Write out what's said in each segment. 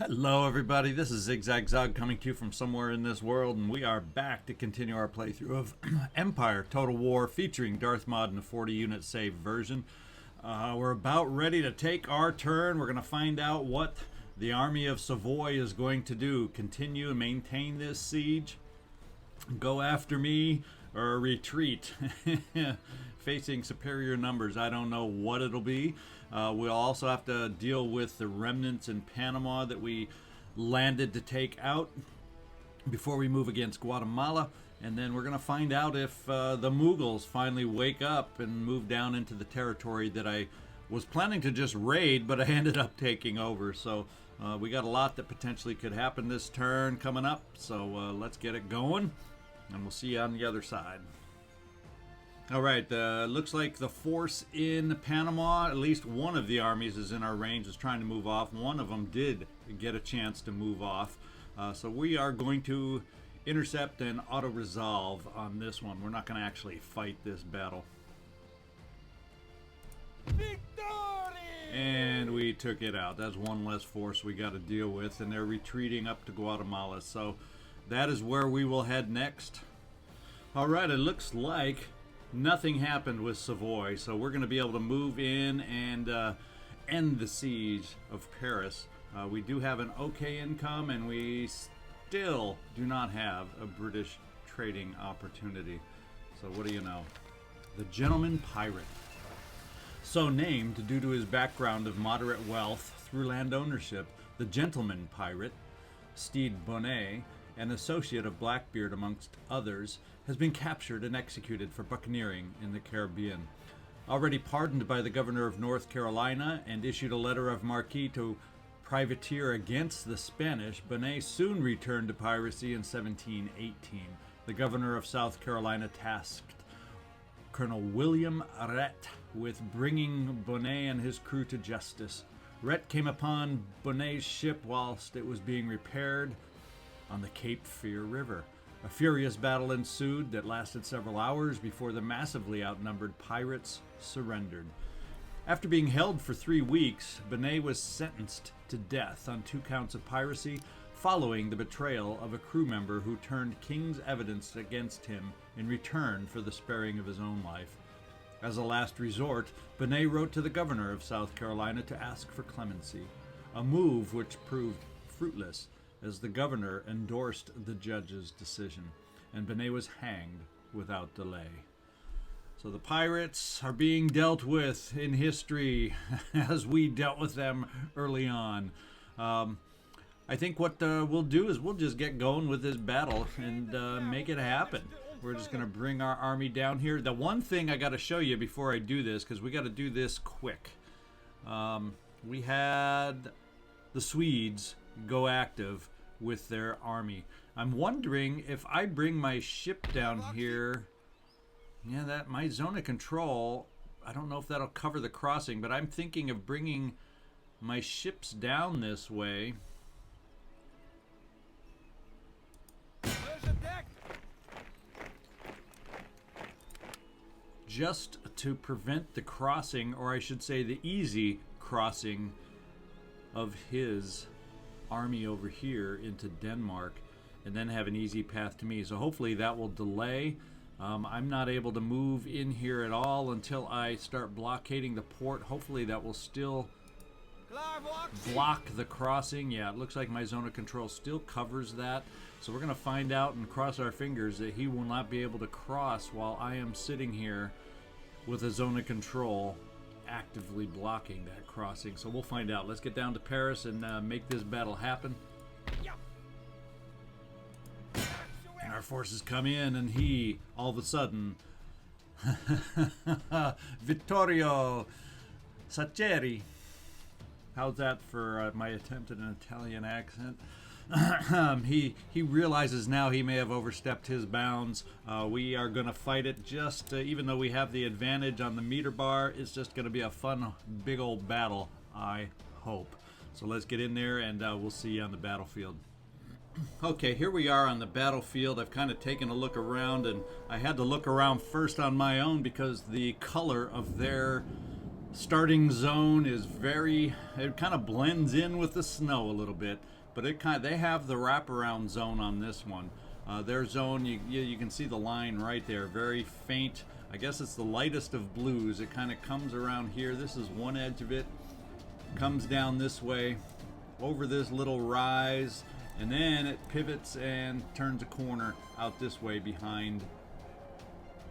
Hello everybody, this is ZigZagZog coming to you from somewhere in this world, and we are back to continue our playthrough of Empire Total War featuring Darthmod in a 40-unit save version. We're about ready to take our turn. We're going to find out what the army of Savoy is going to do. Continue and maintain this siege, go after me, or retreat. Facing superior numbers, I don't know what it'll be. We'll also have to deal with the remnants in Panama that we landed to take out before we move against Guatemala. And then we're going to find out if the Mughals finally wake up and move down into the territory that I was planning to just raid, but I ended up taking over. So we got a lot that potentially could happen this turn coming up. So let's get it going, and we'll see you on the other side. Alright, looks like the force in Panama, at least one of the armies is in our range, is trying to move off. One of them did get a chance to move off. So we are going to intercept and auto-resolve on this one. We're not going to actually fight this battle. Victory! And we took it out. That's one less force we got to deal with, and they're retreating up to Guatemala. So that is where we will head next. Alright, it looks like nothing happened with Savoy, so we're going to be able to move in and end the siege of Paris. We do have an okay income, and we still do not have a British trading opportunity. So what do you know? The Gentleman Pirate. So named due to his background of moderate wealth through land ownership, the Gentleman Pirate, Stede Bonnet, an associate of Blackbeard amongst others, has been captured and executed for buccaneering in the Caribbean. Already pardoned by the governor of North Carolina and issued a letter of marque to privateer against the Spanish, Bonnet soon returned to piracy in 1718. The governor of South Carolina tasked Colonel William Rhett with bringing Bonnet and his crew to justice. Rhett came upon Bonnet's ship whilst it was being repaired on the Cape Fear River. A furious battle ensued that lasted several hours before the massively outnumbered pirates surrendered. After being held for 3 weeks, Bonnet was sentenced to death on 2 counts of piracy following the betrayal of a crew member who turned king's evidence against him in return for the sparing of his own life. As a last resort, Bonnet wrote to the governor of South Carolina to ask for clemency, a move which proved fruitless, as the governor endorsed the judge's decision, and Bonnet was hanged without delay. So the pirates are being dealt with in history as we dealt with them early on. I think what we'll do is we'll just get going with this battle and make it happen. We're just going to bring our army down here. The one thing I got to show you before I do this, because we got to do this quick. We had the Swedes go active with their army. I'm wondering if I bring my ship down here. Yeah, that my zone of control, I don't know if that'll cover the crossing, but I'm thinking of bringing my ships down this way. Just to prevent the crossing, or I should say the easy crossing of his army over here into Denmark, and then have an easy path to me. So hopefully that will delay. I'm not able to move in here at all until I start blockading the port. Hopefully that will still block the crossing. Yeah, it looks like my zone of control still covers that. So we're going to find out and cross our fingers that he will not be able to cross while I am sitting here with a zone of control actively blocking that crossing. So we'll find out. Let's get down to Paris and make this battle happen. And our forces come in, and he, all of a sudden, Vittorio Saccheri. How's that for my attempt at an Italian accent? He realizes now he may have overstepped his bounds. We are going to fight it just, even though we have the advantage on the meter bar, it's just going to be a fun, big old battle, I hope. So let's get in there, and we'll see you on the battlefield. Okay, here we are on the battlefield. I've kind of taken a look around, and I had to look around first on my own because the color of their starting zone is it kind of blends in with the snow a little bit, but they have the wraparound zone on this one. Their zone, you can see the line right there, very faint. I guess it's the lightest of blues. It kind of comes around here. This is one edge of it, comes down this way, over this little rise, and then it pivots and turns a corner out this way behind,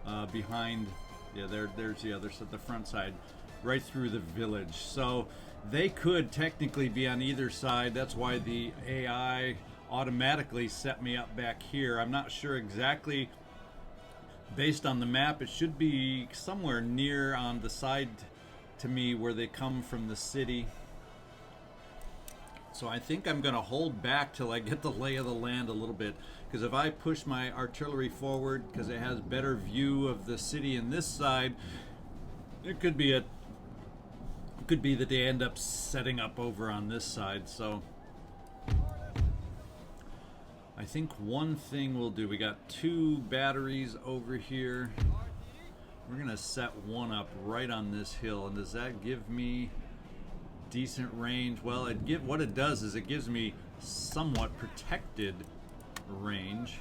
yeah, there's the other side, the front side, right through the village. So they could technically be on either side. That's why the AI automatically set me up back here. I'm not sure exactly. Based on the map, it should be somewhere near on the side to me where they come from the city. So I think I'm going to hold back till I get the lay of the land a little bit, because if I push my artillery forward, because it has better view of the city in this side, it could be that they end up setting up over on this side. So I think one thing we'll do, we got 2 batteries over here. We're gonna set one up right on this hill, and does that give me decent range? Well, what it does is it gives me somewhat protected range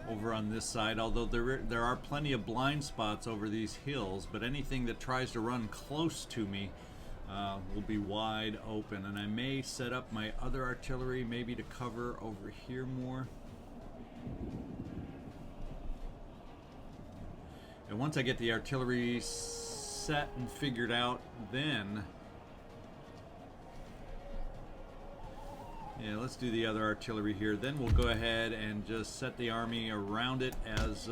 over on this side, although there are plenty of blind spots over these hills, but anything that tries to run close to me will be wide open. And I may set up my other artillery maybe to cover over here more. And once I get the artillery set and figured out, then yeah, let's do the other artillery here. Then we'll go ahead and just set the army around it as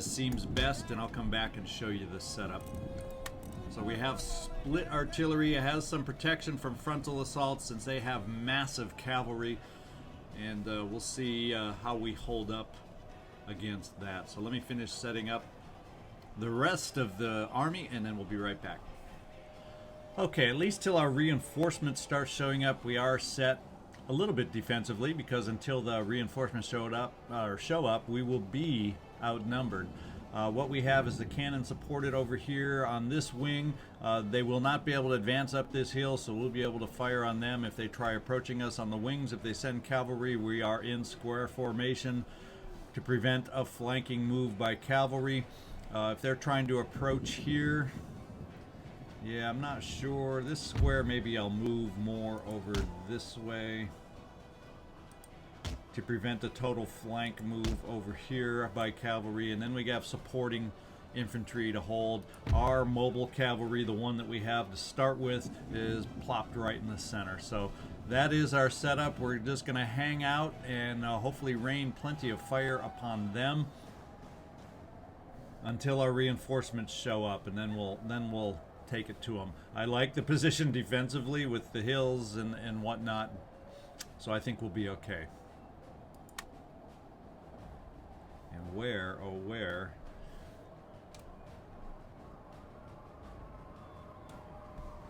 seems best, and I'll come back and show you the setup. So we have split artillery. It has some protection from frontal assault since they have massive cavalry, and we'll see how we hold up against that. So let me finish setting up the rest of the army, and then we'll be right back. Okay, at least till our reinforcements start showing up, we are set a little bit defensively, because until the reinforcements show up, we will be outnumbered. What we have is the cannon supported over here on this wing. They will not be able to advance up this hill, so we'll be able to fire on them if they try approaching us on the wings. If they send cavalry, we are in square formation to prevent a flanking move by cavalry. If they're trying to approach here, yeah, I'm not sure. This square, maybe I'll move more over this way to prevent a total flank move over here by cavalry. And then we have supporting infantry to hold. Our mobile cavalry, the one that we have to start with, is plopped right in the center. So that is our setup. We're just going to hang out and hopefully rain plenty of fire upon them until our reinforcements show up, and then we'll take it to them. I like the position defensively with the hills and whatnot, so I think we'll be okay. And where, oh where,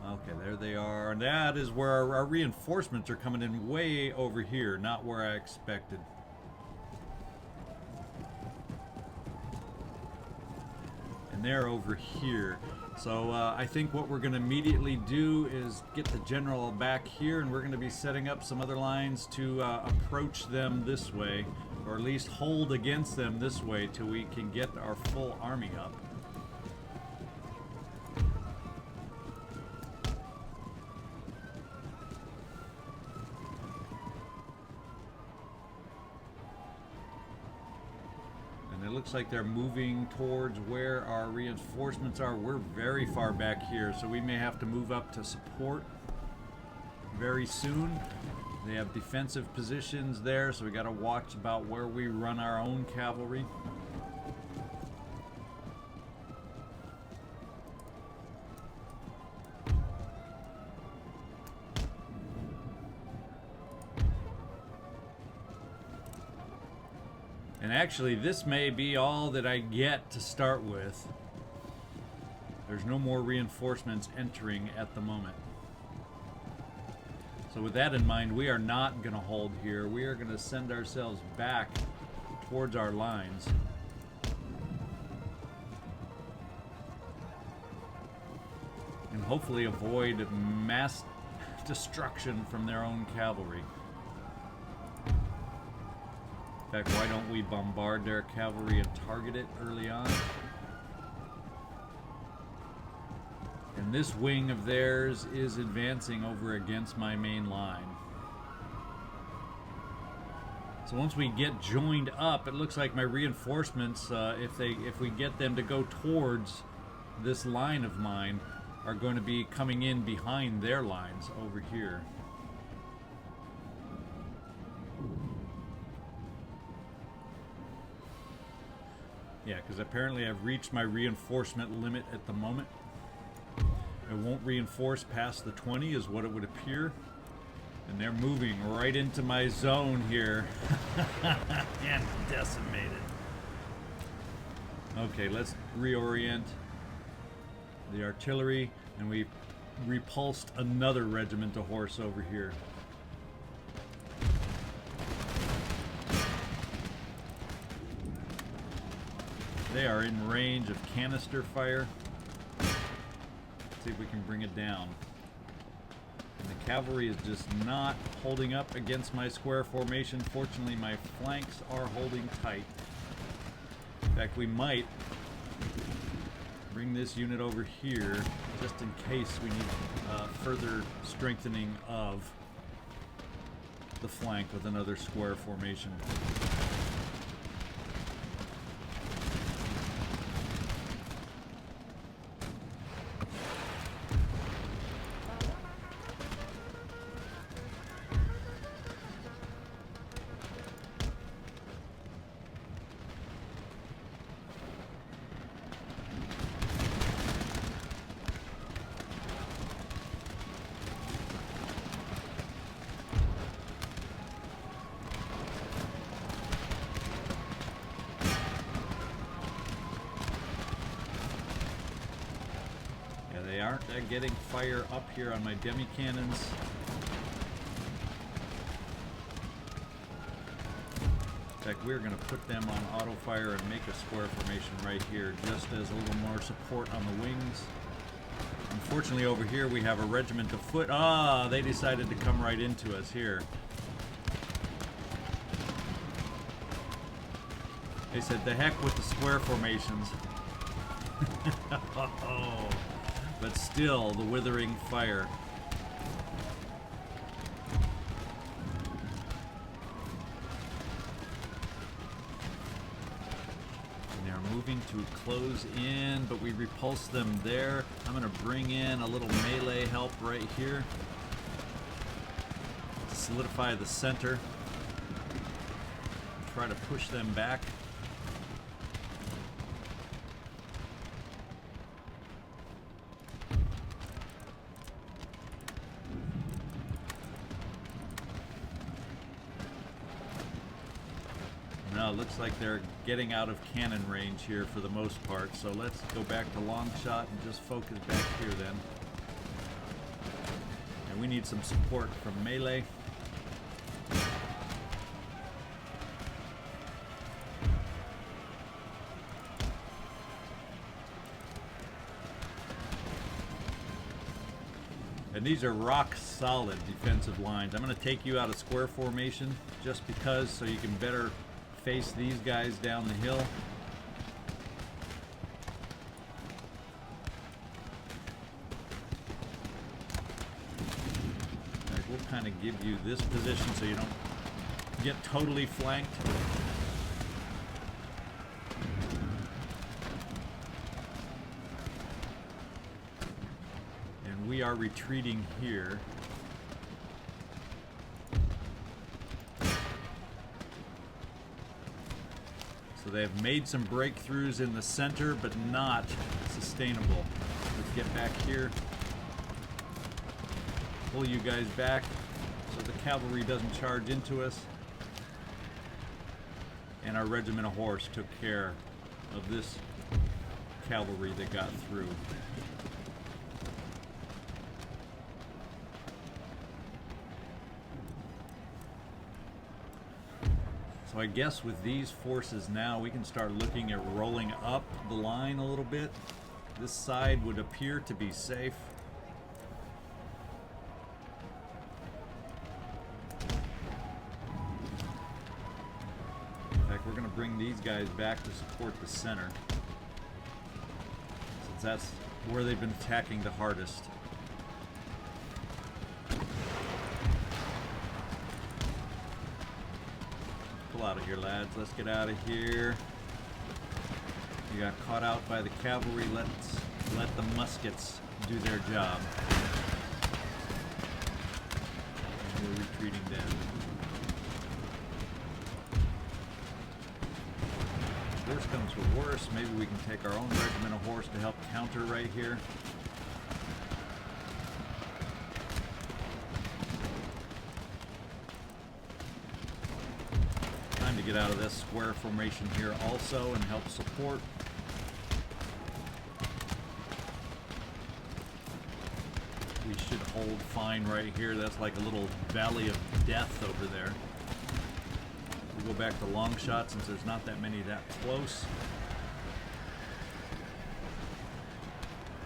okay, there they are. And that is where our reinforcements are coming in, way over here, not where I expected. And they're over here. So I think what we're going to immediately do is get the general back here, and we're going to be setting up some other lines to approach them this way, or at least hold against them this way till we can get our full army up. It looks like they're moving towards where our reinforcements are. We're very far back here, so we may have to move up to support very soon. They have defensive positions there, so we got to watch about where we run our own cavalry. And actually, this may be all that I get to start with. There's no more reinforcements entering at the moment. So with that in mind, we are not going to hold here. We are going to send ourselves back towards our lines. and hopefully avoid mass destruction from their own cavalry. In fact, why don't we bombard their cavalry and target it early on? And this wing of theirs is advancing over against my main line. So once we get joined up, it looks like my reinforcements, if we get them to go towards this line of mine, are going to be coming in behind their lines over here. Yeah, because apparently I've reached my reinforcement limit at the moment. It won't reinforce past the 20 is what it would appear. And they're moving right into my zone here. And decimated. Okay, let's reorient the artillery, and we repulsed another regiment of horse over here. They are in range of canister fire. Let's see if we can bring it down. And the cavalry is just not holding up against my square formation. Fortunately, my flanks are holding tight. In fact, we might bring this unit over here just in case we need further strengthening of the flank with another square formation. They aren't getting fire up here on my demi cannons. In fact, we're going to put them on auto fire and make a square formation right here, just as a little more support on the wings. Unfortunately, over here we have a regiment of foot. Ah, they decided to come right into us here. They said, the heck with the square formations. Oh. But still, the withering fire. And they're moving to close in, but we repulse them there. I'm going to bring in a little melee help right here to solidify the center. Try to push them back. No, it looks like they're getting out of cannon range here for the most part, so let's go back to long shot and just focus back here then. And we need some support from melee. And these are rock solid defensive lines. I'm going to take you out of square formation just because, so you can better face these guys down the hill. Right, we'll kind of give you this position so you don't get totally flanked. And we are retreating here. So they have made some breakthroughs in the center, but not sustainable. Let's get back here. Pull you guys back so the cavalry doesn't charge into us. And our regiment of horse took care of this cavalry that got through. So I guess with these forces now, we can start looking at rolling up the line a little bit. This side would appear to be safe. like we're going to bring these guys back to support the center, since that's where they've been attacking the hardest. Pull out of here, lads. Let's get out of here. You got caught out by the cavalry. Let's let the muskets do their job. And we're retreating down. Worst comes to worse, maybe we can take our own regiment of horse to help counter right here. Time to get out of this square formation here also and help support. We should hold fine right here. That's like a little valley of death over there. We'll go back to long shot since there's not that many that close.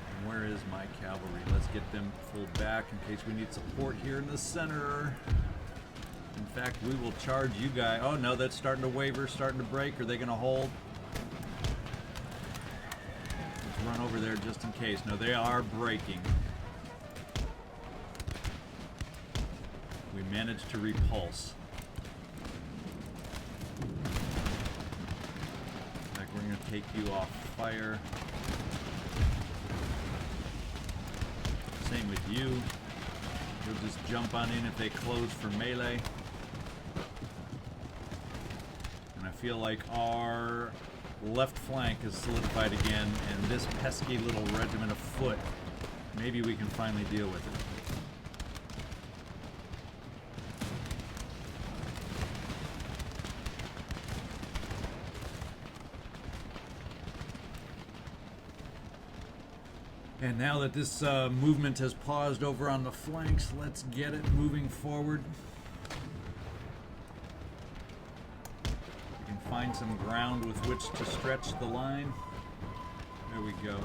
And where is my cavalry? Let's get them pulled back in case we need support here in the center. In fact, we will charge you guys. Oh no, that's starting to waver, starting to break. Are they going to hold? Let's run over there just in case. No, they are breaking. We managed to repulse. We're going to take you off fire. Same with you. You'll just jump on in if they close for melee. And I feel like our left flank is solidified again, and this pesky little regiment of foot, maybe we can finally deal with it. And now that this movement has paused over on the flanks, let's get it moving forward. We can find some ground with which to stretch the line. There we go.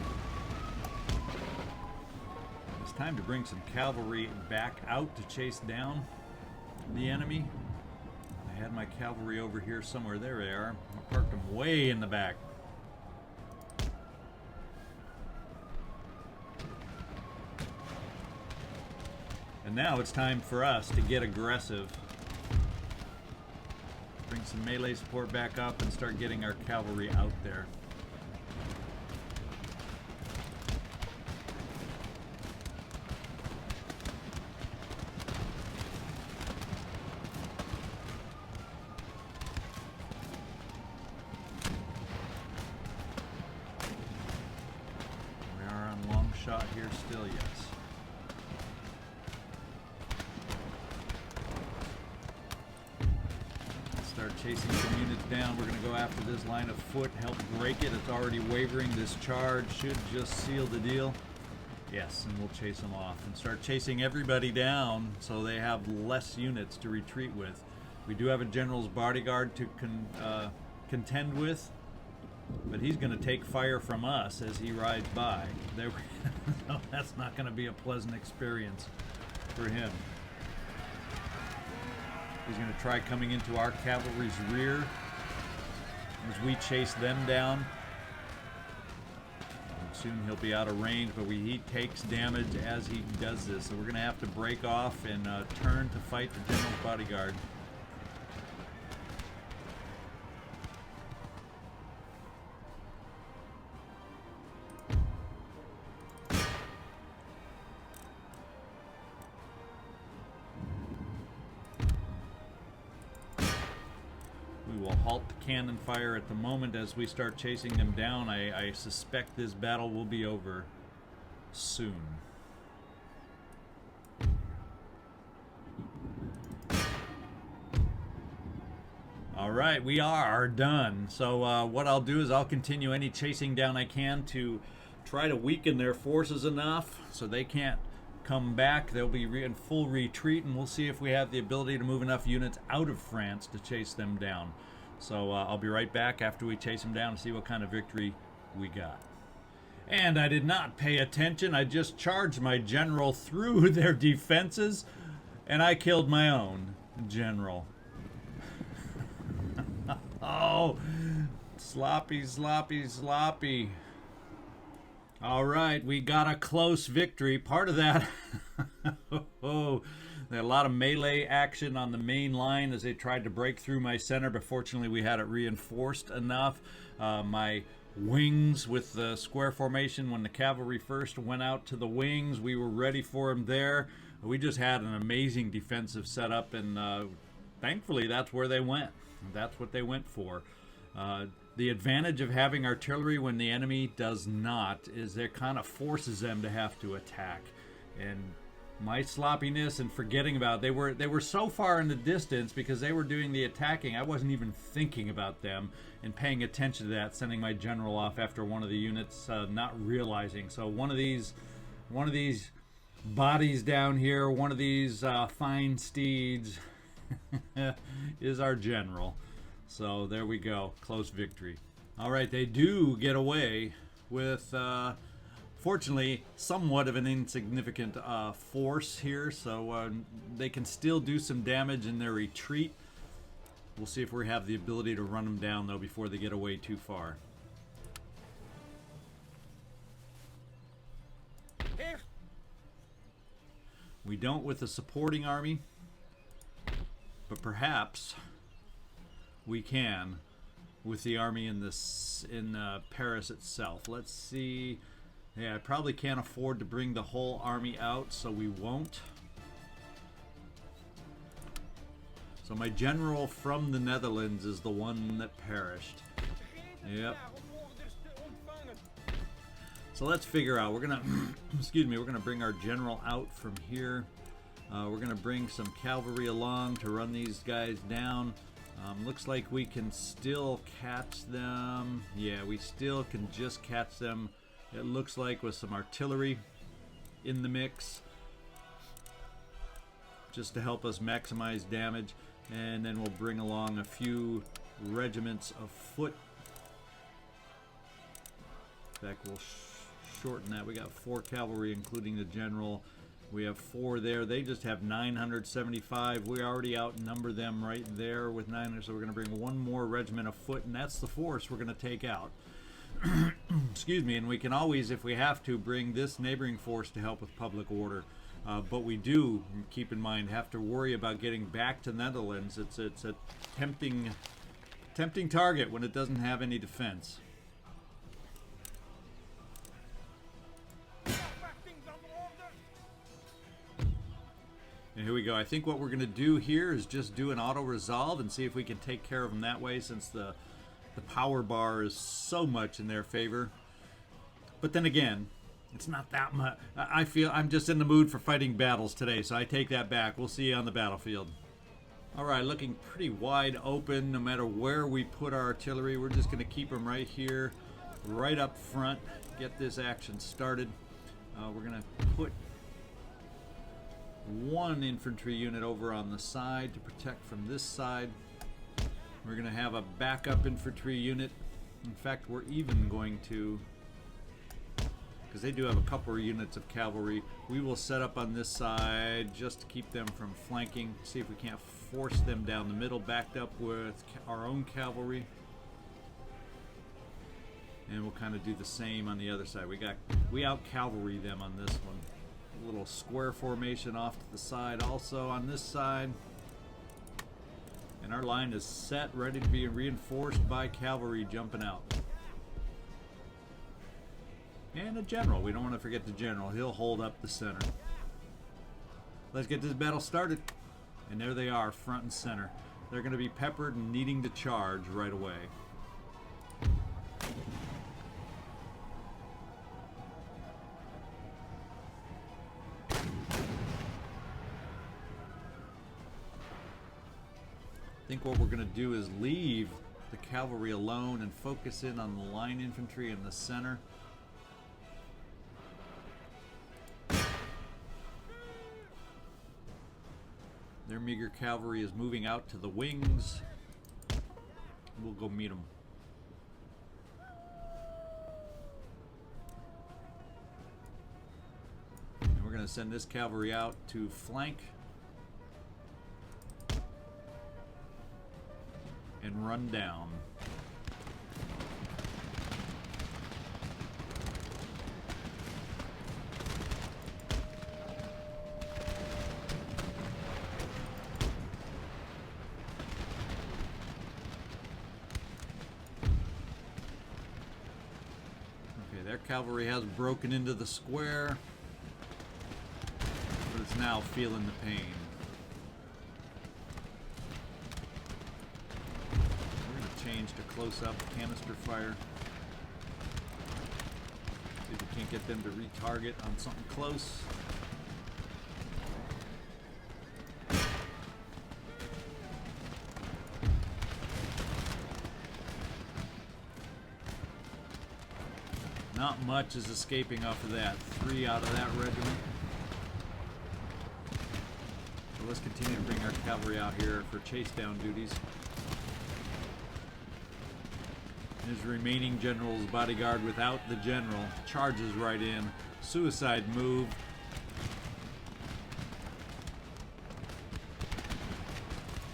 It's time to bring some cavalry back out to chase down the enemy. I had my cavalry over here somewhere. There they are. I parked them way in the back. And now it's time for us to get aggressive. Bring some melee support back up and start getting our cavalry out there. We are on long shot here still, yes. Chasing some units down. We're going to go after this line of foot, help break it. It's already wavering. This charge should just seal the deal. Yes, and we'll chase them off and start chasing everybody down so they have less units to retreat with. We do have a general's bodyguard to contend with, but he's going to take fire from us as he rides by. There, so that's not going to be a pleasant experience for him. He's going to try coming into our cavalry's rear as we chase them down. And soon he'll be out of range, but he takes damage as he does this. So we're going to have to break off and turn to fight the general's bodyguard. Halt the cannon fire at the moment as we start chasing them down. I suspect this battle will be over soon. Alright, we are done. So what I'll do is I'll continue any chasing down I can to try to weaken their forces enough so they can't come back. They'll be in full retreat, and we'll see if we have the ability to move enough units out of France to chase them down. So I'll be right back after we chase them down and see what kind of victory we got. And I did not pay attention. I just charged my general through their defenses, and I killed my own general. Oh, no. Sloppy, sloppy, sloppy. All right, we got a close victory. Part of that, oh, there had a lot of melee action on the main line as they tried to break through my center, but fortunately we had it reinforced enough. My wings with the square formation, when the cavalry first went out to the wings, we were ready for them there. We just had an amazing defensive setup, and thankfully that's where they went. That's what they went for. The advantage of having artillery when the enemy does not is it kind of forces them to have to attack. And my sloppiness and forgetting about they were so far in the distance because they were doing the attacking. I wasn't even thinking about them and paying attention to that, sending my general off after one of the units, not realizing. So one of these bodies down here, one of these fine steeds is our general. So there we go, close victory. All right, they do get away with, fortunately, somewhat of an insignificant force here, so they can still do some damage in their retreat. We'll see if we have the ability to run them down, though, before they get away too far. We don't with the supporting army, but perhaps we can with the army in Paris itself. Let's see. Yeah, I probably can't afford to bring the whole army out, so we won't. So my general from the Netherlands is the one that perished. Yep. So let's figure out. We're gonna, excuse me. We're gonna bring our general out from here. We're gonna bring some cavalry along to run these guys down. Looks like we can still catch them. Yeah, we still can just catch them. It looks like with some artillery in the mix, just to help us maximize damage. And then we'll bring along a few regiments of foot. In fact, we'll shorten that. We got 4 cavalry, including the general. We have 4 there. They just have 975. We already outnumber them right there with 900, so we're going to bring 1 more regiment of foot, and that's the force we're going to take out. Excuse me, and we can always, if we have to, bring this neighboring force to help with public order. But we do, keep in mind, have to worry about getting back to Netherlands. It's a tempting target when it doesn't have any defense. And here we go. I think what we're going to do here is just do an auto-resolve and see if we can take care of them that way, since the power bar is so much in their favor. But then again, it's not that much. I feel I'm just in the mood for fighting battles today, so I take that back. We'll see you on the battlefield. All right, looking pretty wide open no matter where we put our artillery. We're just going to keep them right here, right up front, get this action started. We're going to put 1 infantry unit over on the side to protect from this side. We're going to have a backup infantry unit. In fact, we're even going to, because they do have a couple of units of cavalry, we will set up on this side just to keep them from flanking. See if we can't force them down the middle, backed up with our own cavalry. And we'll kind of do the same on the other side. We out cavalry them on this one. A little square formation off to the side also on this side. And our line is set, ready to be reinforced by cavalry jumping out. And a general. We don't want to forget the general. He'll hold up the center. Let's get this battle started. And there they are, front and center. They're going to be peppered and needing to charge right away. I think what we're going to do is leave the cavalry alone and focus in on the line infantry in the center. Their meager cavalry is moving out to the wings. We'll go meet them. And we're going to send this cavalry out to flank and run down. Okay, their cavalry has broken into the square, but it's now feeling the pain. Change to close-up canister fire. See if we can't get them to retarget on something close. Not much is escaping off of that. 3 out of that regiment. So let's continue to bring our cavalry out here for chase down duties. His remaining general's bodyguard without the general charges right in. Suicide move.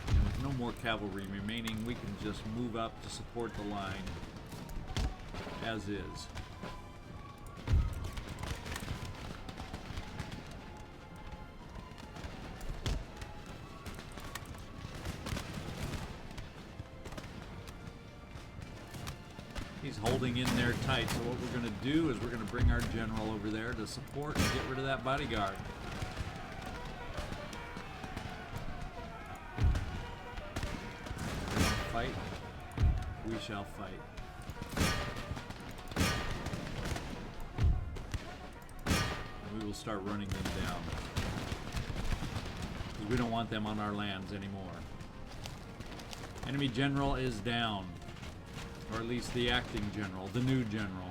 And with no more cavalry remaining, we can just move up to support the line as is. He's holding in there tight, so what we're going to do is we're going to bring our general over there to support and get rid of that bodyguard. We're going to fight. We shall fight. And we will start running them down, because we don't want them on our lands anymore. Enemy general is down. Or at least the acting general, the new general.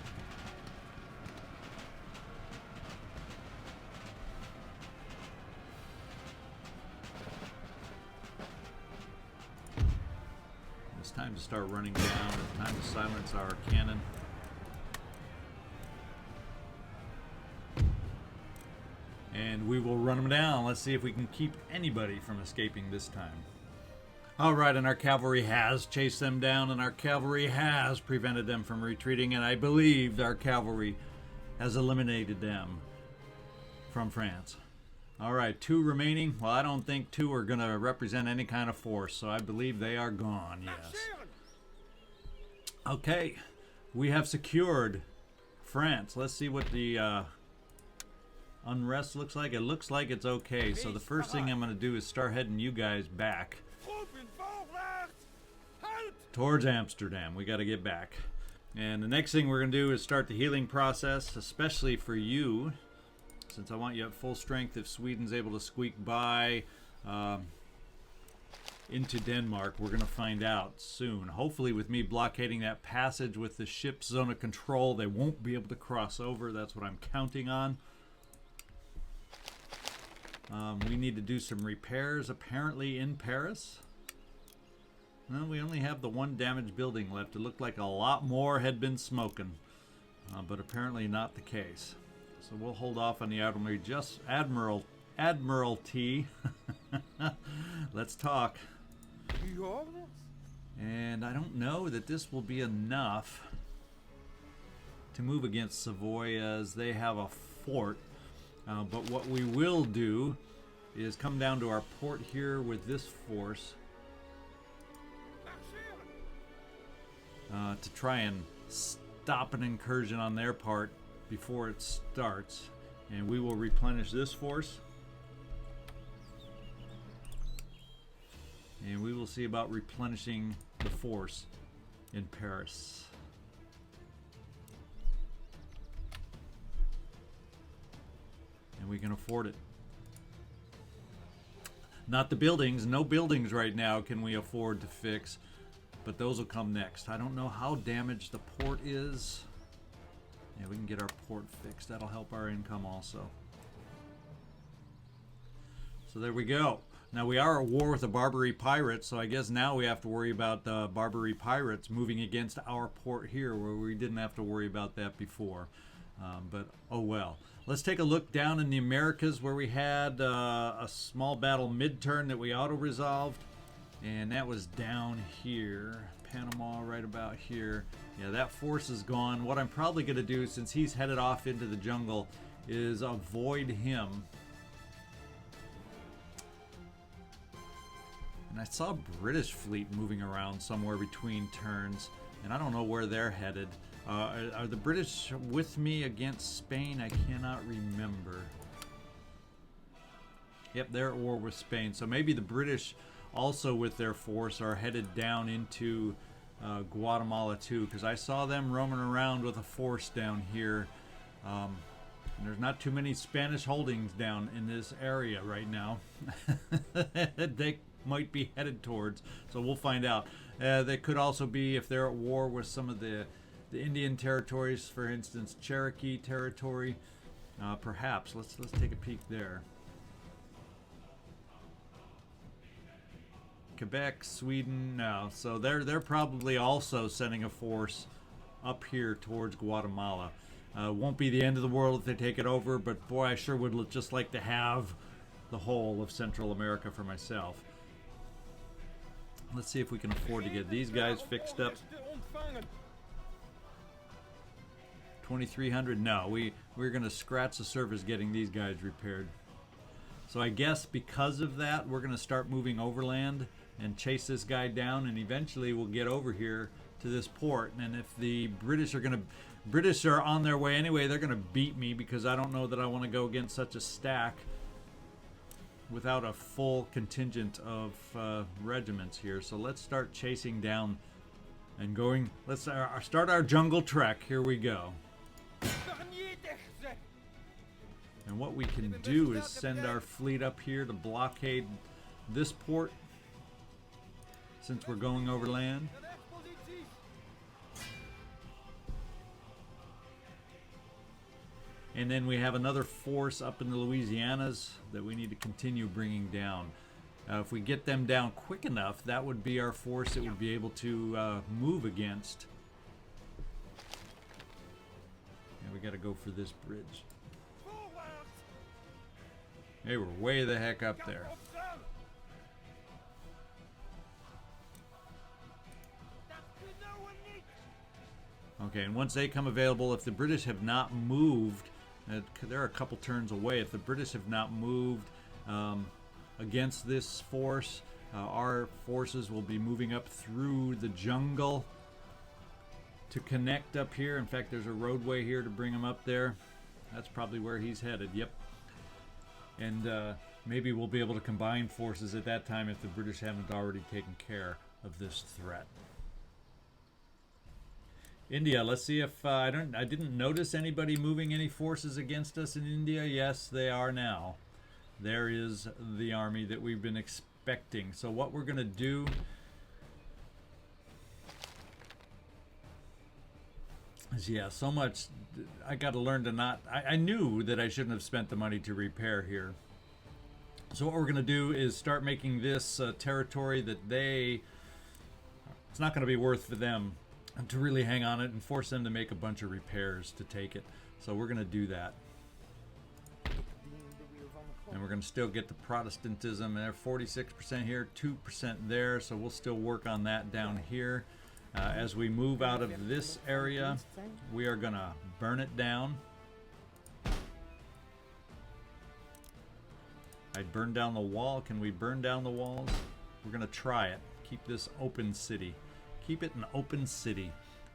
It's time to start running down. It's time to silence our cannon. And we will run them down. Let's see if we can keep anybody from escaping this time. Alright, and our cavalry has chased them down, and our cavalry has prevented them from retreating, and I believe our cavalry has eliminated them from France. Alright, 2 remaining. Well, I don't think 2 are going to represent any kind of force, so I believe they are gone, yes. Okay, we have secured France. Let's see what the unrest looks like. It looks like it's okay, so the first thing I'm going to do is start heading you guys back towards Amsterdam. We got to get back. And the next thing we're going to do is start the healing process, especially for you, since I want you at full strength. If Sweden's able to squeak by into Denmark, we're going to find out soon. Hopefully with me blockading that passage with the ship's zone of control, they won't be able to cross over. That's what I'm counting on. We need to do some repairs apparently in Paris. Well, we only have the 1 damaged building left. It looked like a lot more had been smoking, but apparently not the case. So we'll hold off on the Admiralty. Let's talk. And I don't know that this will be enough to move against Savoy, as they have a fort. But what we will do is come down to our port here with this force to try and stop an incursion on their part before it starts. And we will replenish this force. And we will see about replenishing the force in Paris. And we can afford it. Not the buildings. No buildings right now can we afford to fix. But those will come next. I don't know how damaged the port is. Yeah, we can get our port fixed. That'll help our income also. So there we go. Now we are at war with the Barbary pirates, so I guess now we have to worry about the Barbary pirates moving against our port here, where we didn't have to worry about that before. But oh well. Let's take a look down in the Americas, where we had a small battle mid-turn that we auto-resolved. And that was down here. Panama right about here. Yeah, that force is gone. What I'm probably going to do, since he's headed off into the jungle, is avoid him. And I saw a British fleet moving around somewhere between turns, and I don't know where they're headed. Are the British with me against Spain? I cannot remember. Yep, they're at war with Spain. So maybe the British also with their force are headed down into Guatemala too, because I saw them roaming around with a force down here. And there's not too many Spanish holdings down in this area right now. They might be headed towards, so we'll find out. They could also be, if they're at war with some of the Indian territories, for instance, Cherokee territory. Perhaps let's take a peek there. Quebec, Sweden, no. So they're probably also sending a force up here towards Guatemala. Won't be the end of the world if they take it over, but boy, I sure would just like to have the whole of Central America for myself. Let's see if we can afford to get these guys fixed up. 2,300? No, we're going to scratch the surface getting these guys repaired. So I guess because of that, we're going to start moving overland and chase this guy down, and eventually we'll get over here to this port. And if the British are on their way anyway, they're going to beat me, because I don't know that I want to go against such a stack without a full contingent of regiments here. So let's start chasing down and going. Let's start our jungle trek. Here we go. And what we can do is send our fleet up here to blockade this port, since we're going over land. And then we have another force up in the Louisianas that we need to continue bringing down. If we get them down quick enough, that would be our force that would be able to move against. And we got to go for this bridge. Hey, we're way the heck up there. Okay, and once they come available, if the British have not moved, they're a couple turns away. If the British have not moved against this force, our forces will be moving up through the jungle to connect up here. In fact, there's a roadway here to bring them up there. That's probably where he's headed. Yep. And maybe we'll be able to combine forces at that time if the British haven't already taken care of this threat. India, let's see if I didn't notice anybody moving any forces against us in India. Yes, they are now. There is the army that we've been expecting. So what we're going to do is, yeah, so much I got to learn to not. I knew that I shouldn't have spent the money to repair here. So what we're going to do is start making this territory that it's not going to be worth for them to really hang on it, and force them to make a bunch of repairs to take it. So we're going to do that. And we're going to still get the Protestantism there, 46% here, 2% there, so we'll still work on that down here. As we move out of this area, we are going to burn it down. I burned down the wall. Can we burn down the walls? We're going to try it. Keep this open city. Keep it an open city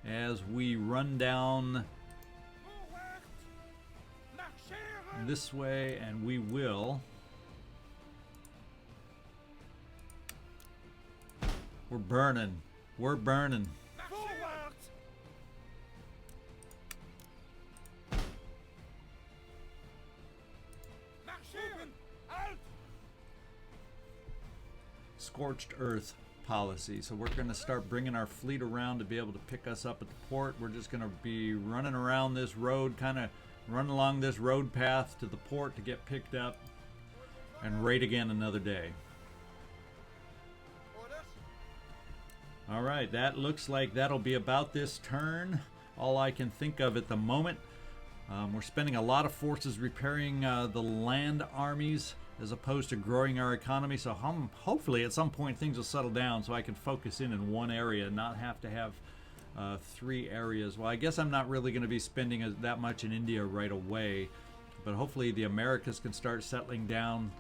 as we run down this way, and we will. We're burning. We're burning. Scorched earth policy. So we're going to start bringing our fleet around to be able to pick us up at the port. We're just going to be running around this road, kind of run along this road path to the port to get picked up and raid again another day. All right, that looks like that'll be about this turn. All I can think of at the moment. We're spending a lot of forces repairing the land armies as opposed to growing our economy. So hopefully at some point things will settle down so I can focus in one area and not have to have 3 areas. Well, I guess I'm not really going to be spending that much in India right away, but hopefully the Americas can start settling down.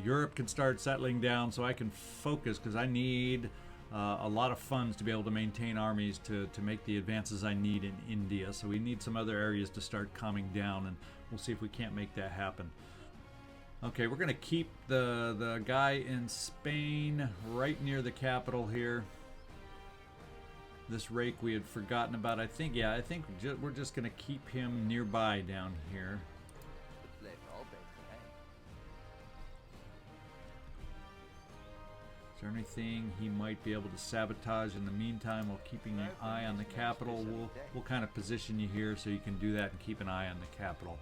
Europe can start settling down so I can focus, because I need a lot of funds to be able to maintain armies to make the advances I need in India. So we need some other areas to start calming down, and we'll see if we can't make that happen. Okay, we're going to keep the guy in Spain right near the capital here. This rake we had forgotten about. I think we're just going to keep him nearby down here. Is there anything he might be able to sabotage in the meantime while keeping an eye on the capital? We'll kind of position you here so you can do that and keep an eye on the capital.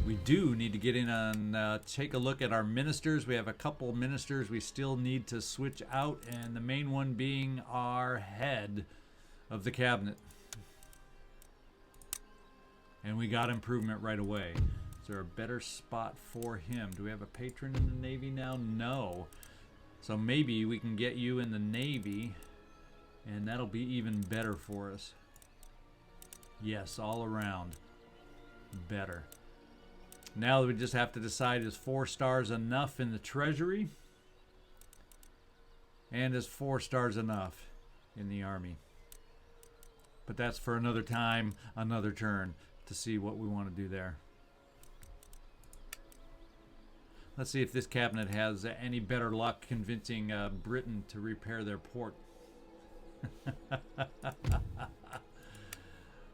We do need to get in and take a look at our ministers. We have a couple ministers we still need to switch out, and the main one being our head of the cabinet. And we got improvement right away. Is there a better spot for him? Do we have a patron in the Navy now? No. So maybe we can get you in the Navy, and that'll be even better for us. Yes, all around better. Now we just have to decide, is 4 stars enough in the treasury? And is 4 stars enough in the army? But that's for another time, another turn, to see what we want to do there. Let's see if this cabinet has any better luck convincing Britain to repair their port.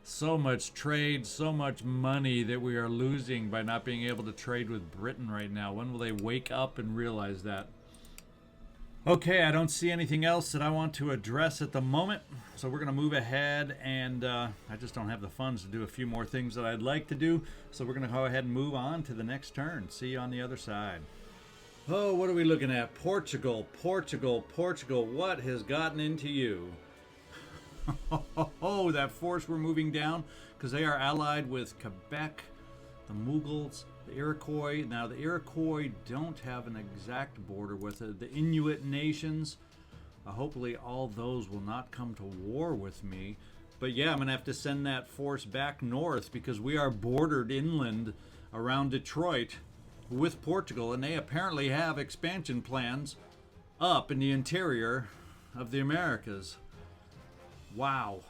So much trade, so much money that we are losing by not being able to trade with Britain right now. When will they wake up and realize that? Okay, I don't see anything else that I want to address at the moment. So we're going to move ahead, and I just don't have the funds to do a few more things that I'd like to do. So we're going to go ahead and move on to the next turn. See you on the other side. Oh, what are we looking at? Portugal, Portugal, Portugal. What has gotten into you? Oh, that force we're moving down, because they are allied with Quebec, the Mughals, the Iroquois. Now, the Iroquois don't have an exact border with it. The Inuit nations, hopefully all those will not come to war with me. But yeah, I'm going to have to send that force back north, because we are bordered inland around Detroit with Portugal, and they apparently have expansion plans up in the interior of the Americas. Wow.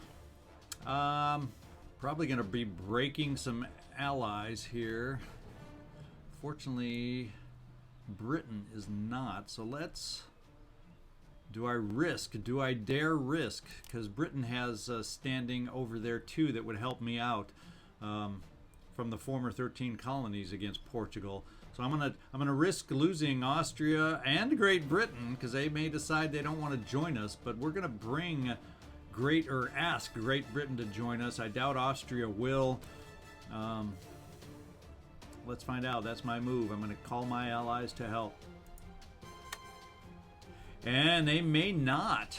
Probably going to be breaking some allies here. Fortunately, Britain is not. So let's... Do I risk? Do I dare risk? Because Britain has standing over there too that would help me out from the former 13 colonies against Portugal. So I'm gonna risk losing Austria and Great Britain, because they may decide they don't want to join us. But we're gonna bring ask Great Britain to join us. I doubt Austria will. Let's find out. That's my move. I'm going to call my allies to help. And they may not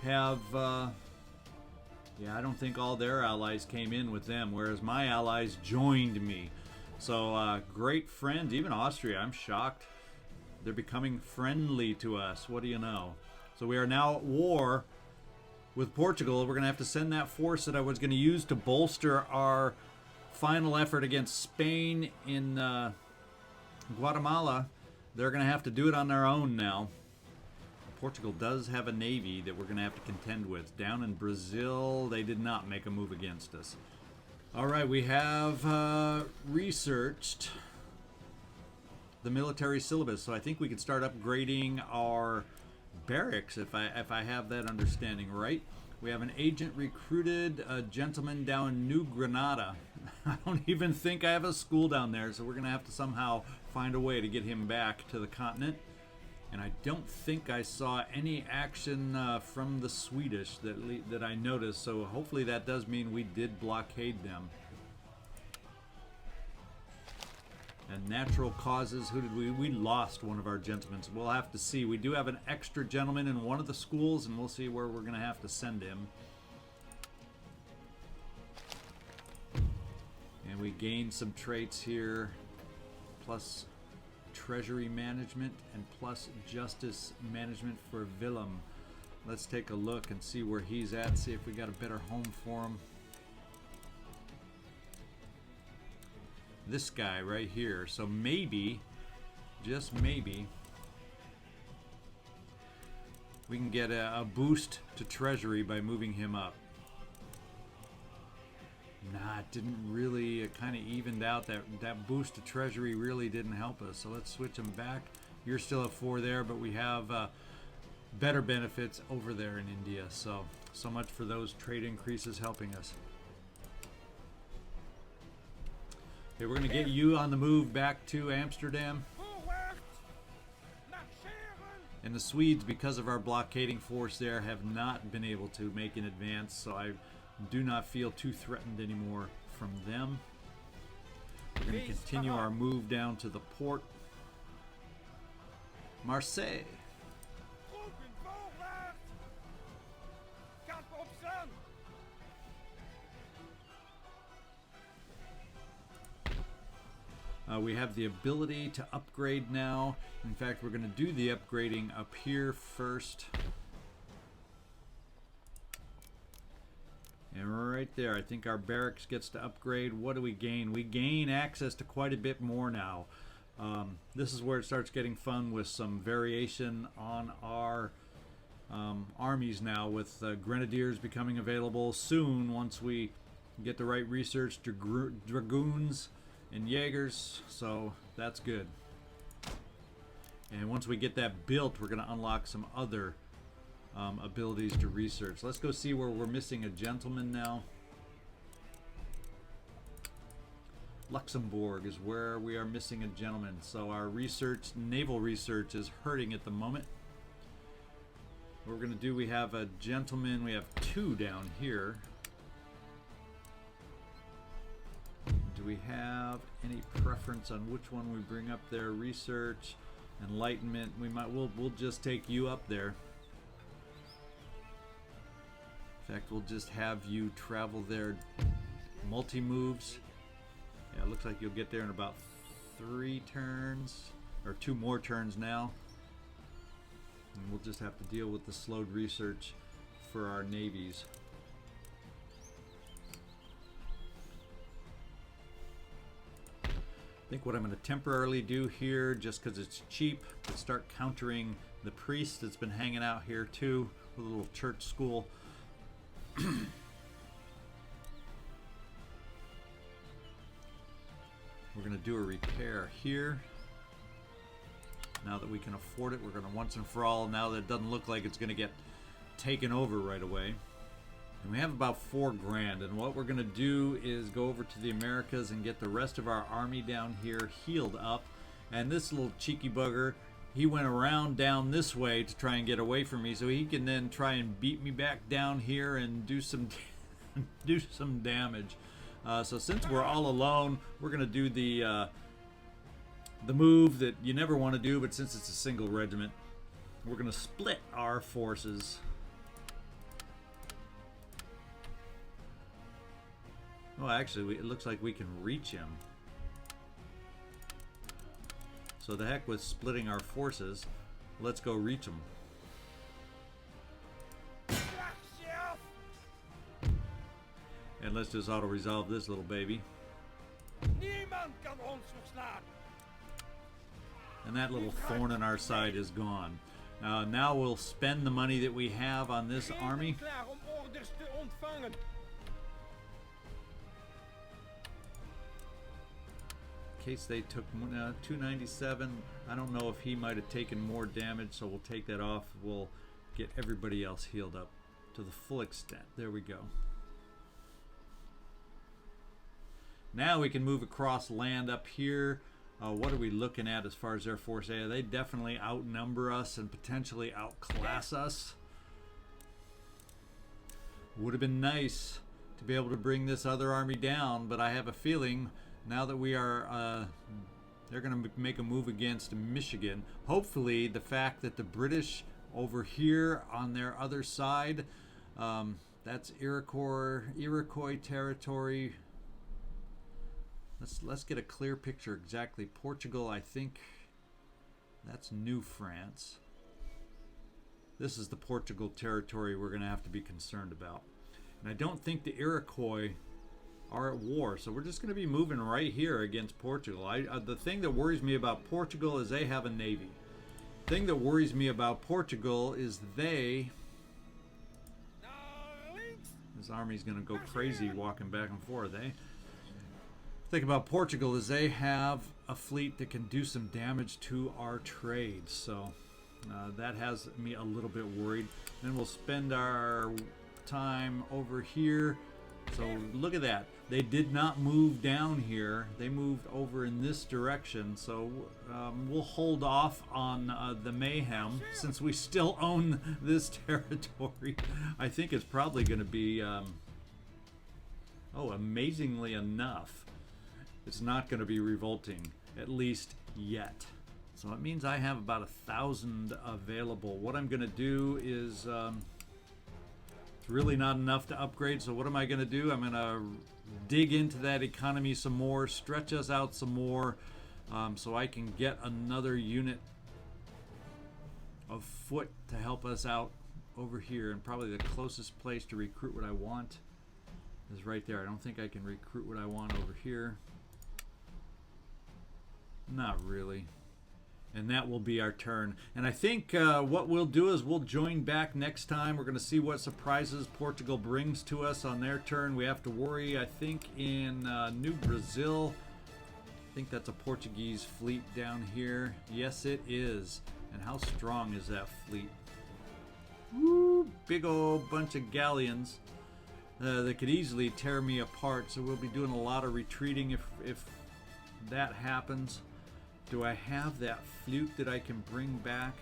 have... yeah, I don't think all their allies came in with them, whereas my allies joined me. So, great friends. Even Austria, I'm shocked. They're becoming friendly to us. What do you know? So we are now at war with Portugal. We're going to have to send that force that I was going to use to bolster our final effort against Spain in Guatemala. They're going to have to do it on their own now. Portugal does have a navy that we're going to have to contend with. Down in Brazil, they did not make a move against us. All right, we have researched the military syllabus, so I think we could start upgrading our barracks, if I have that understanding right. We have an agent recruited, a gentleman down in New Granada. I don't even think I have a school down there, so we're going to have to somehow find a way to get him back to the continent. And I don't think I saw any action from the Swedish that I noticed, so hopefully that does mean we did blockade them. And natural causes, who did we lost one of our gentlemen, so we'll have to see. We do have an extra gentleman in one of the schools, and we'll see where we're going to have to send him. And we gain some traits here, plus treasury management and plus justice management for Willem. Let's take a look and see where he's at, see if we got a better home for him. This guy right here. So maybe, just maybe, we can get a boost to treasury by moving him up. Nah, it didn't really, it kind of evened out. That boost to treasury really didn't help us. So let's switch him back. You're still at 4 there, but we have better benefits over there in India. So much for those trade increases helping us. Okay, we're going to get you on the move back to Amsterdam. And the Swedes, because of our blockading force there, have not been able to make an advance. So I do not feel too threatened anymore from them. We're going to continue our move down to the port. Marseille. We have the ability to upgrade now. In fact, we're going to do the upgrading up here first. And right there, I think our barracks gets to upgrade. What do we gain? We gain access to quite a bit more now. This is where it starts getting fun with some variation on our armies now, with grenadiers becoming available soon once we get the right research, dragoons and Jaegers, so that's good. And once we get that built, we're going to unlock some other abilities to research. Let's go see where we're missing a gentleman now. Luxembourg is where we are missing a gentleman. So our research, naval research, is hurting at the moment. What we're going to do, we have a gentleman, we have 2 down here. Do we have any preference on which one we bring up there? Research, enlightenment. We'll just take you up there. In fact, we'll just have you travel there. Multi moves. Yeah, it looks like you'll get there in about 3 turns, or 2 more turns now. And we'll just have to deal with the slowed research for our navies. I think what I'm going to temporarily do here, just because it's cheap, is start countering the priest that's been hanging out here too, with a little church school. We're going to do a repair here. Now that we can afford it, we're going to once and for all, now that it doesn't look like it's going to get taken over right away. And we have about 4 grand, and what we're going to do is go over to the Americas and get the rest of our army down here healed up. And this little cheeky bugger, he went around down this way to try and get away from me, so he can then try and beat me back down here and do some do some damage. So since we're all alone, we're going to do the move that you never want to do, but since it's a single regiment, we're going to split our forces. Oh, actually, it looks like we can reach him. So the heck with splitting our forces. Let's go reach him. And let's just auto-resolve this little baby. And that little thorn in our side is gone. Now we'll spend the money that we have on this army. Case they took 297. I don't know if he might have taken more damage, so we'll take that off. We'll get everybody else healed up to the full extent. There we go. Now we can move across land up here. What are we looking at as far as their force area? They definitely outnumber us and potentially outclass us. Would have been nice to be able to bring this other army down, but I have a feeling now that we are, they're going to make a move against Michigan. Hopefully, the fact that the British over here on their other side, that's Iroquois territory. let's get a clear picture exactly. Portugal, I think that's New France. This is the Portugal territory we're going to have to be concerned about. And I don't think the Iroquois are at war, so we're just going to be moving right here against Portugal. The thing that worries me about Portugal is they have a navy. The thing that worries me about Portugal is this army's going to go crazy walking back and forth, eh? The thing about Portugal is they have a fleet that can do some damage to our trade, so that has me a little bit worried. Then we'll spend our time over here. So look at that. They did not move down here. They moved over in this direction. So we'll hold off on the mayhem since we still own this territory. I think it's probably going to be, amazingly enough, it's not going to be revolting, at least yet. So it means I have about 1,000 available. What I'm going to do is, it's really not enough to upgrade, so what am I going to do? I'm going to dig into that economy some more, stretch us out some more, so I can get another unit of foot to help us out over here. And probably the closest place to recruit what I want is right there. I don't think I can recruit what I want over here. Not really. And that will be our turn. And I think what we'll do is we'll join back next time. We're going to see what surprises Portugal brings to us on their turn. We have to worry, I think, in New Brazil. I think that's a Portuguese fleet down here. Yes, it is. And how strong is that fleet? Woo! Big old bunch of galleons that could easily tear me apart. So we'll be doing a lot of retreating if that happens. Do I have that flute that I can bring back?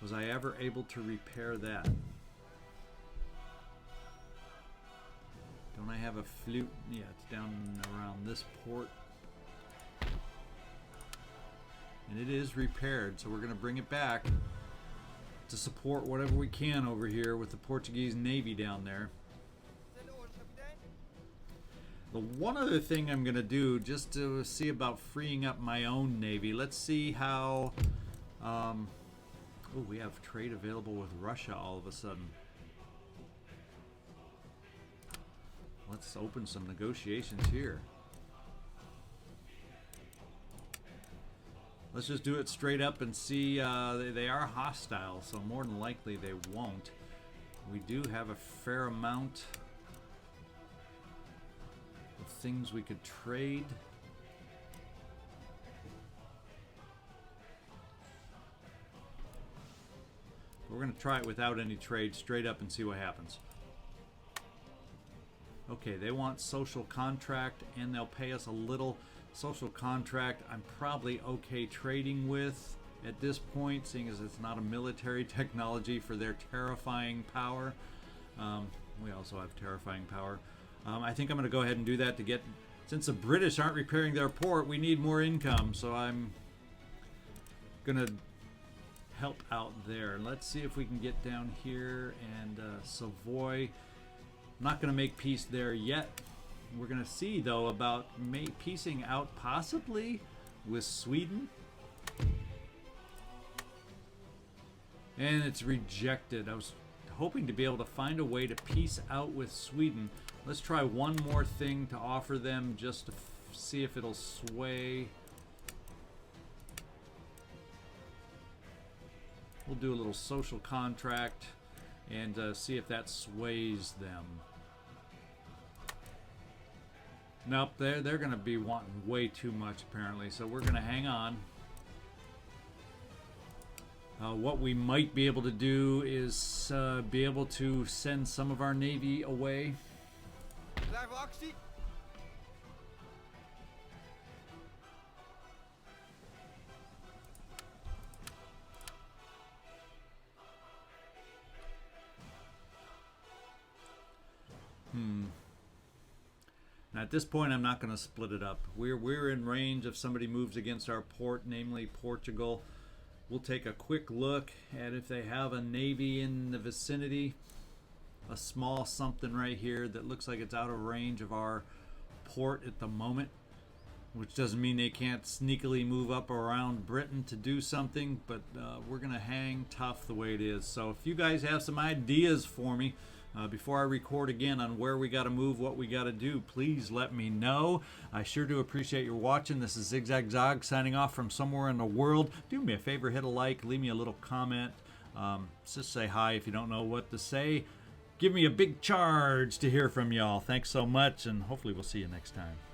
Was I ever able to repair that? Don't I have a flute? Yeah, it's down around this port. And it is repaired, so we're going to bring it back to support whatever we can over here with the Portuguese Navy down there. The one other thing I'm going to do, just to see about freeing up my own navy, let's see how... we have trade available with Russia all of a sudden. Let's open some negotiations here. Let's just do it straight up and see. They are hostile, so more than likely they won't. We do have a fair amount of things we could trade. We're going to try it without any trade straight up and see what happens. Okay, they want social contract and they'll pay us a little. Social contract I'm probably okay trading with at this point, seeing as it's not a military technology for their terrifying power. We also have terrifying power. I think I'm going to go ahead and do that to get, since the British aren't repairing their port, we need more income, so I'm going to help out there. Let's see if we can get down here and Savoy. I'm not going to make peace there yet. We're going to see, though, about piecing out possibly with Sweden. And it's rejected. I was hoping to be able to find a way to peace out with Sweden. Let's try one more thing to offer them just to see if it'll sway. We'll do a little social contract and see if that sways them. Nope, they're going to be wanting way too much apparently, so we're going to hang on. What we might be able to do is be able to send some of our navy away. Now at this point, I'm not going to split it up. We're in range if somebody moves against our port, namely Portugal. We'll take a quick look at if they have a navy in the vicinity. A small something right here that looks like it's out of range of our port at the moment, which doesn't mean they can't sneakily move up around Britain to do something, but we're going to hang tough the way it is. So if you guys have some ideas for me before I record again on where we got to move, what we got to do, please let me know. I sure do appreciate your watching. This is ZigZagZog signing off from somewhere in the world. Do me a favor, hit a like, leave me a little comment. Just say hi if you don't know what to say. Give me a big charge to hear from y'all. Thanks so much, and hopefully we'll see you next time.